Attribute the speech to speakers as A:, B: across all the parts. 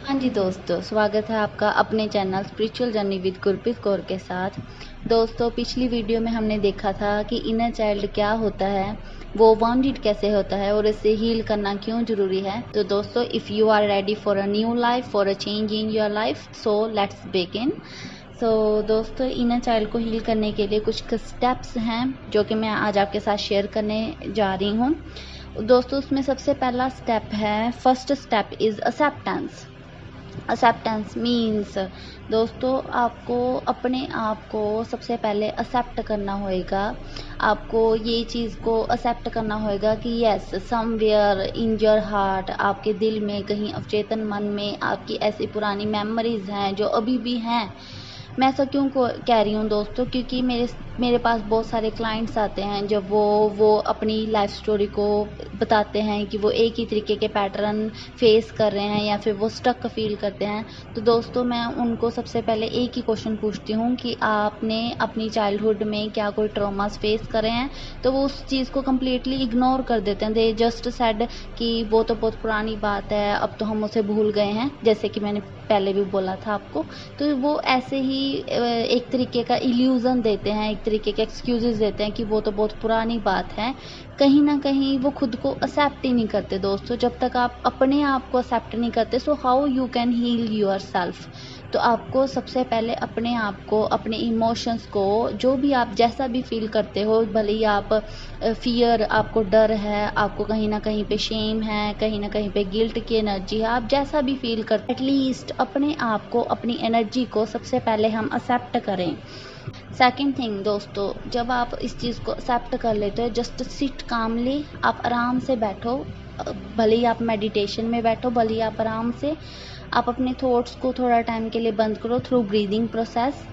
A: हाँ जी दोस्तों, स्वागत है आपका अपने channel spiritual journey with Gurpreet Kaur के साथ। दोस्तों, पिछली वीडियो में हमने देखा था कि इनर चाइल्ड क्या होता है, वो वाउंडेड कैसे होता है और इसे हील करना क्यों ज़रूरी है। तो दोस्तों, if you are ready for a new life, for a change in your life, so let's begin. दोस्तों, इनर चाइल्ड को हील करने के लिए कुछ स्टेप्स हैं जो कि मैं आज आपके साथ शेयर करने जा रही हूँ। दोस्तों, उसमें सबसे पहला स्टेप है, first step is acceptance. Acceptance means दोस्तों, आपको अपने आप को सबसे पहले एक्सेप्ट करना होएगा। आपको ये चीज़ को एक्सेप्ट करना होएगा कि yes, somewhere in your heart, आपके दिल में कहीं अवचेतन मन में आपकी ऐसी पुरानी मेमोरीज हैं जो अभी भी हैं। मैं ऐसा क्यों कह रही हूँ दोस्तों, क्योंकि मेरे पास बहुत सारे क्लाइंट्स आते हैं जब वो अपनी लाइफ स्टोरी को बताते हैं कि वो एक ही तरीके के पैटर्न फेस कर रहे हैं या फिर वो स्टक फील करते हैं। तो दोस्तों, मैं उनको सबसे पहले एक ही क्वेश्चन पूछती हूँ कि आपने अपनी चाइल्डहुड में क्या कोई ट्रॉमास फेस करे हैं। तो वो उस चीज़ को कम्प्लीटली इग्नोर कर देते हैं। दे जस्ट सेड कि वो तो बहुत पुरानी बात है, अब तो हम उसे भूल गए हैं, जैसे कि मैंने पहले भी बोला था आपको। तो वो ऐसे ही एक तरीके का इल्यूज़न देते हैं, एक तरीके के एक्सक्यूज़ेस देते हैं कि वो तो बहुत पुरानी बात है। कहीं न कहीं वो खुद को एक्सेप्ट ही नहीं करते दोस्तों। जब तक आप अपने आप को एक्सेप्ट नहीं करते, so how you can heal yourself. तो आपको सबसे पहले अपने आप को, अपने इमोशंस को, जो भी आप जैसा भी फील करते हो, भले ही आप फियर, आपको डर है, आपको कहीं न कहीं पे शेम है, कहीं न कहीं पे गिल्ट की एनर्जी है, आप जैसा भी फील करते, एटलीस्ट अपने आप को, अपनी एनर्जी को सबसे पहले हम एक्सेप्ट करें। सेकंड थिंग दोस्तों, जब आप इस चीज़ को एक्सेप्ट कर लेते हो, जस्ट सिट कामली, आप आराम से बैठो। भले ही आप मेडिटेशन में बैठो, भले ही आप आराम से आप अपने थॉट्स को थोड़ा टाइम के लिए बंद करो through breathing process.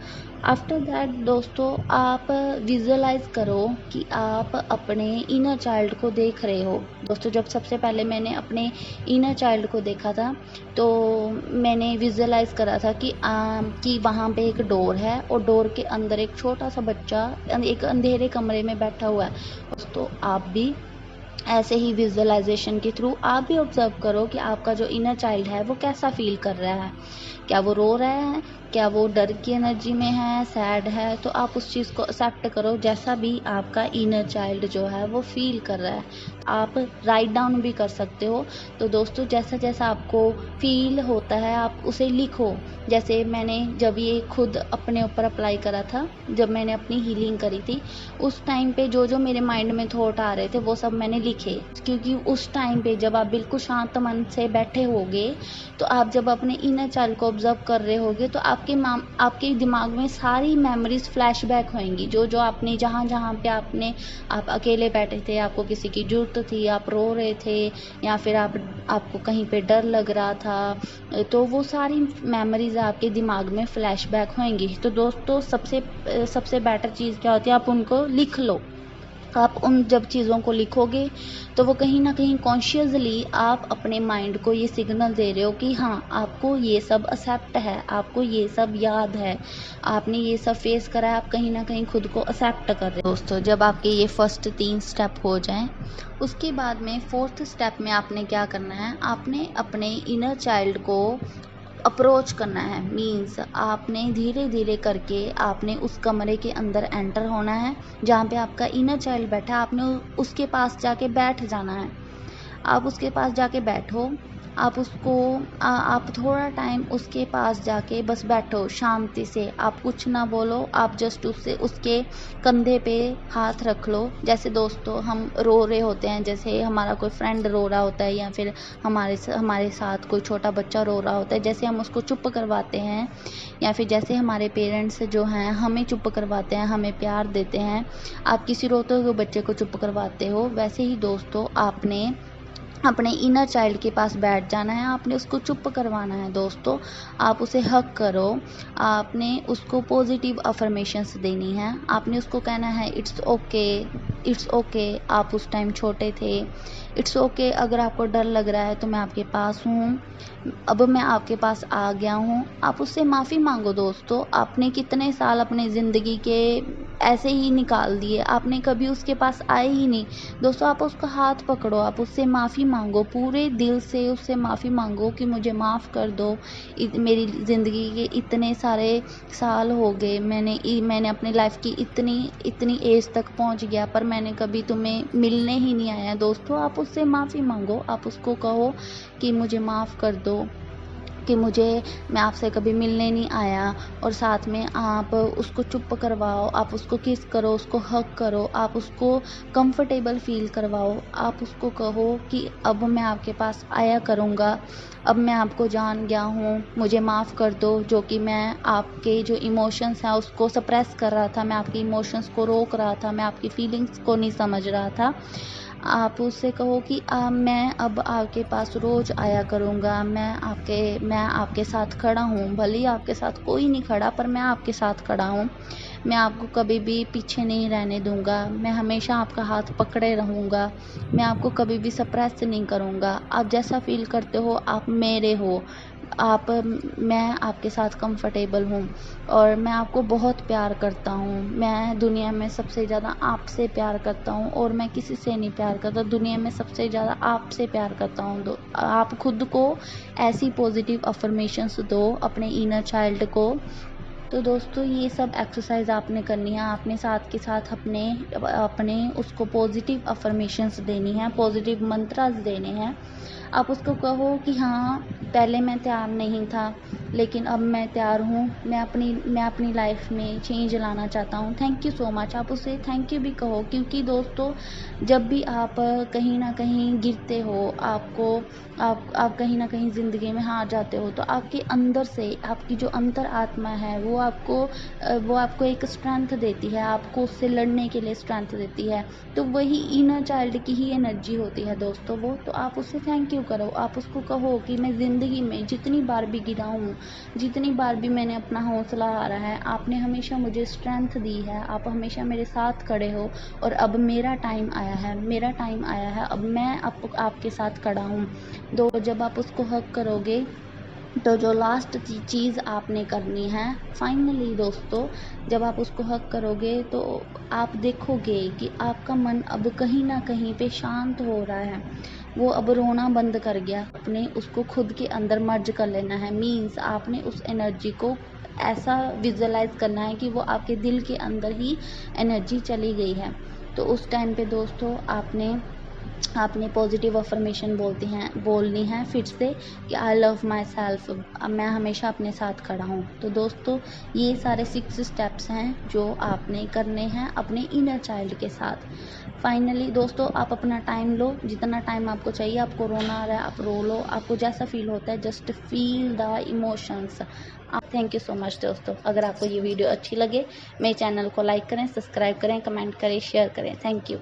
A: After that दोस्तों, आप विजुअलाइज करो कि आप अपने इनर चाइल्ड को देख रहे हो। दोस्तों, जब सबसे पहले मैंने अपने इनर चाइल्ड को देखा था, तो मैंने विजुअलाइज करा था कि वहाँ पे एक डोर है और डोर के अंदर एक छोटा सा बच्चा एक अंधेरे कमरे में बैठा हुआ है। दोस्तों, आप भी ऐसे ही विजुअलाइजेशन के थ्रू आप भी ऑब्जर्व करो कि आपका जो इनर चाइल्ड है वो कैसा फील कर रहा है। क्या वो रो रहा है, क्या वो डर की एनर्जी में है, सैड है। तो आप उस चीज़ को एक्सेप्ट करो जैसा भी आपका इनर चाइल्ड जो है वो फील कर रहा है। आप राइट डाउन भी कर सकते हो। तो दोस्तों, जैसा जैसा आपको फील होता है आप उसे लिखो। जैसे मैंने जब ये खुद अपने ऊपर अप्लाई करा था, जब मैंने अपनी हीलिंग करी थी, उस टाइम पे जो जो मेरे माइंड में थॉट आ रहे थे वो सब मैंने लिखे। क्योंकि उस टाइम पे जब आप बिल्कुल शांत मन से बैठे होगे, तो आप जब अपने इनर चाइल्ड को ऑब्जर्व कर रहे होगे, तो आपके दिमाग में सारी मेमोरीज फ्लैशबैक होंगी, जो जो आपने जहाँ जहाँ पे आप अकेले बैठे थे, आपको किसी की जरूरत थी, आप रो रहे थे, या फिर आपको कहीं पे डर लग रहा था, तो वो सारी मेमोरीज आपके दिमाग में फ्लैशबैक होंगी। तो दोस्तों, सबसे बेटर चीज़ क्या होती है, आप उनको लिख लो। आप उन जब चीज़ों को लिखोगे, तो वो कहीं ना कहीं कॉन्शियसली आप अपने माइंड को ये सिग्नल दे रहे हो कि हाँ, आपको ये सब एक्सेप्ट है, आपको ये सब याद है, आपने ये सब फेस करा है, आप कहीं ना कहीं खुद को एक्सेप्ट कर रहे हो। दोस्तों, जब आपके ये फर्स्ट 3 स्टेप हो जाएं, उसके बाद में फोर्थ स्टेप में आपने क्या करना है, आपने अपने इनर चाइल्ड को अप्रोच करना है। मीन्स आपने धीरे धीरे करके आपने उस कमरे के अंदर एंटर होना है जहाँ पे आपका इनर चाइल्ड बैठा है। आपने उसके पास जाके बैठ जाना है। आप उसके पास जाके बैठो। आप उसको आप थोड़ा टाइम उसके पास जाके बस बैठो शांति से। आप कुछ ना बोलो, आप जस्ट उसके कंधे पे हाथ रख लो। जैसे दोस्तों, हम रो रहे होते हैं, जैसे हमारा कोई फ्रेंड रो रहा होता है या फिर हमारे साथ कोई छोटा बच्चा रो रहा होता है, जैसे हम उसको चुप करवाते हैं, या फिर जैसे हमारे पेरेंट्स जो हैं हमें चुप करवाते हैं, हमें प्यार देते हैं, आप किसी रोते हुए बच्चे को चुप करवाते हो, वैसे ही दोस्तों आपने अपने इनर चाइल्ड के पास बैठ जाना है। आपने उसको चुप करवाना है दोस्तों। आप उसे हक करो। आपने उसको पॉजिटिव अफर्मेशंस देनी है। आपने उसको कहना है इट्स ओके, इट्स ओके, आप उस टाइम छोटे थे। इट्स ओके, अगर आपको डर लग रहा है तो मैं आपके पास हूँ। अब मैं आपके पास आ गया हूँ, आप उससे माफ़ी मांगो दोस्तों। आपने कितने साल अपने ज़िंदगी के ऐसे ही निकाल दिए, आपने कभी उसके पास आए ही नहीं। दोस्तों, आप उसका हाथ पकड़ो, आप उससे माफ़ी मांगो, पूरे दिल से उससे माफ़ी मांगो कि मुझे माफ़ कर दो। मेरी ज़िंदगी के इतने सारे साल हो गए, मैंने अपनी लाइफ की इतनी एज तक पहुंच गया, पर मैंने कभी तुम्हें मिलने ही नहीं आया। दोस्तों, आप उससे माफ़ी मांगो, आप उसको कहो कि मुझे माफ़ कर दो, कि मैं आपसे कभी मिलने नहीं आया। और साथ में आप उसको चुप करवाओ, आप उसको किस करो, उसको हग करो, आप उसको कंफर्टेबल फील करवाओ। आप उसको कहो कि अब मैं आपके पास आया करूँगा, अब मैं आपको जान गया हूँ, मुझे माफ़ कर दो। जो कि मैं आपके जो इमोशंस हैं उसको सप्रेस कर रहा था, मैं आपके इमोशंस को रोक रहा था, मैं आपकी फीलिंग्स को नहीं समझ रहा था। आप उससे कहो कि मैं अब आपके पास रोज़ आया करूँगा, मैं आपके साथ खड़ा हूँ। भले ही आपके साथ कोई नहीं खड़ा, पर मैं आपके साथ खड़ा हूँ। मैं आपको कभी भी पीछे नहीं रहने दूँगा, मैं हमेशा आपका हाथ पकड़े रहूँगा, मैं आपको कभी भी सप्रेस नहीं करूँगा। आप जैसा फ़ील करते हो आप मेरे हो, मैं आपके साथ कंफर्टेबल हूँ और मैं आपको बहुत प्यार करता हूँ। मैं दुनिया में सबसे ज़्यादा आपसे प्यार करता हूँ और मैं किसी से नहीं प्यार करता, दुनिया में सबसे ज़्यादा आपसे प्यार करता हूँ। आप खुद को ऐसी पॉजिटिव अफर्मेशंस दो अपने इनर चाइल्ड को। तो दोस्तों, ये सब एक्सरसाइज आपने करनी है, आपने साथ के साथ अपने अपने उसको पॉजिटिव अफर्मेशंस देनी है, पॉजिटिव मंत्रास देने हैं। आप उसको कहो कि हाँ, पहले मैं तैयार नहीं था, लेकिन अब मैं तैयार हूँ, मैं अपनी लाइफ में चेंज लाना चाहता हूँ। थैंक यू सो मच, आप उसे थैंक यू भी कहो। क्योंकि दोस्तों, जब भी आप कहीं ना कहीं गिरते हो, आप कहीं ना कहीं ज़िंदगी में हार जाते हो, तो आपके अंदर से आपकी जो अंतर आत्मा है वो आपको एक स्ट्रेंथ देती है, आपको उससे लड़ने के लिए स्ट्रेंथ देती है। तो वही इनर चाइल्ड की ही एनर्जी होती है दोस्तों वो। तो आप उससे थैंक यू करो, आप उसको कहो कि मैं ज़िंदगी में जितनी बार भी गिरा हूँ, जितनी बार भी मैंने अपना हौसला हारा है, आपने हमेशा मुझे स्ट्रेंथ दी है, आप हमेशा मेरे साथ खड़े हो। और अब मेरा टाइम आया है, अब मैं आपके साथ खड़ा हूँ। जब आप उसको हक करोगे, तो जो लास्ट चीज़ आपने करनी है फाइनली दोस्तों, जब आप उसको हक करोगे तो आप देखोगे कि आपका मन अब कहीं ना कहीं पे शांत हो रहा है, वो अब रोना बंद कर गया। आपने उसको खुद के अंदर मर्ज कर लेना है, मीन्स आपने उस एनर्जी को ऐसा विजुअलाइज करना है कि वो आपके दिल के अंदर ही एनर्जी चली गई है। तो उस टाइम पे दोस्तों आपने पॉजिटिव अफर्मेशन बोलनी है फिर से कि आई लव माई सेल्फ, मैं हमेशा अपने साथ खड़ा हूँ। तो दोस्तों, ये सारे 6 स्टेप्स हैं जो आपने करने हैं अपने इनर चाइल्ड के साथ। फाइनली दोस्तों, आप अपना टाइम लो, जितना टाइम आपको चाहिए। आपको रोना आ रहा है आप रो लो, आपको जैसा फील होता है just feel the emotions. Thank you so much दोस्तों। अगर आपको ये वीडियो अच्छी लगे, मेरे चैनल को लाइक करें, सब्सक्राइब करें, कमेंट करें, शेयर करें। Thank you.